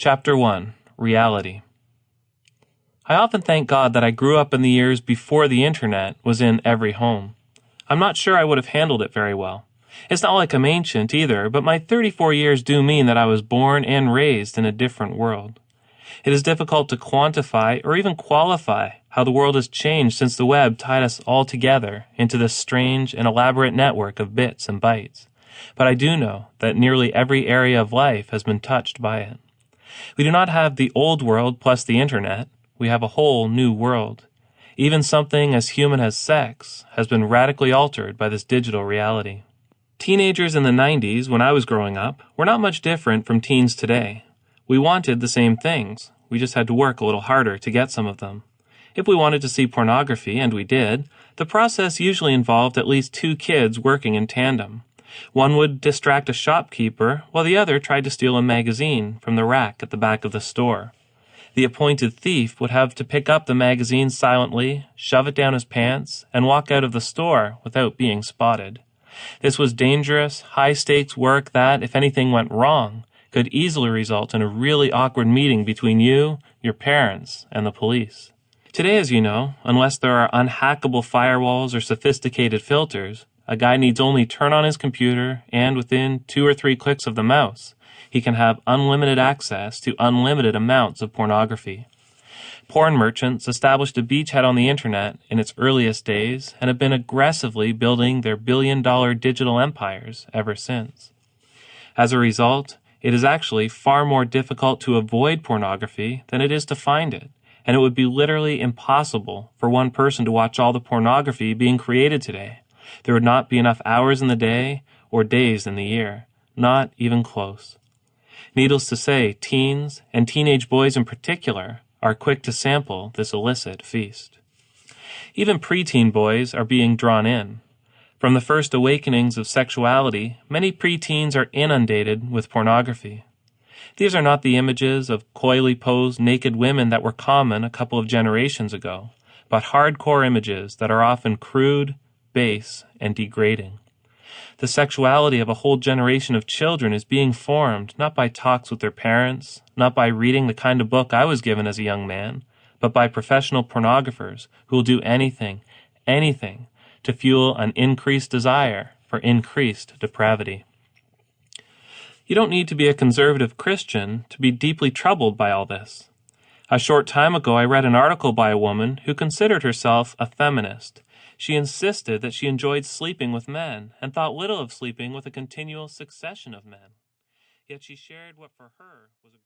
Chapter 1. Reality. I often thank God that I grew up in the years before the internet was in every home. I'm not sure I would have handled it very well. It's not like I'm ancient either, but my 34 years do mean that I was born and raised in a different world. It is difficult to quantify or even qualify how the world has changed since the web tied us all together into this strange and elaborate network of bits and bytes. But I do know that nearly every area of life has been touched by it. We do not have the old world plus the internet. We have a whole new world. Even something as human as sex has been radically altered by this digital reality. Teenagers in the 90s, when I was growing up, were not much different from teens today. We wanted the same things. We just had to work a little harder to get some of them. If we wanted to see pornography, and we did, the process usually involved at least two kids working in tandem. One would distract a shopkeeper, while the other tried to steal a magazine from the rack at the back of the store. The appointed thief would have to pick up the magazine silently, shove it down his pants, and walk out of the store without being spotted. This was dangerous, high-stakes work that, if anything went wrong, could easily result in a really awkward meeting between you, your parents, and the police. Today, as you know, unless there are unhackable firewalls or sophisticated filters, a guy needs only turn on his computer, and within 2 or 3 clicks of the mouse, he can have unlimited access to unlimited amounts of pornography. Porn merchants established a beachhead on the internet in its earliest days and have been aggressively building their billion-dollar digital empires ever since. As a result, it is actually far more difficult to avoid pornography than it is to find it, and it would be literally impossible for one person to watch all the pornography being created today. There would not be enough hours in the day or days in the year, not even close. Needless to say, teens, and teenage boys in particular, are quick to sample this illicit feast. Even preteen boys are being drawn in. From the first awakenings of sexuality, many preteens are inundated with pornography. These are not the images of coyly posed naked women that were common a couple of generations ago, but hardcore images that are often crude, base, and degrading. The sexuality of a whole generation of children is being formed not by talks with their parents, not by reading the kind of book I was given as a young man, but by professional pornographers who will do anything to fuel an increased desire for increased depravity. You don't need to be a conservative Christian to be deeply troubled by all this. A short time ago I read an article by a woman who considered herself a feminist. She insisted that she enjoyed sleeping with men and thought little of sleeping with a continual succession of men. Yet she shared what for her was a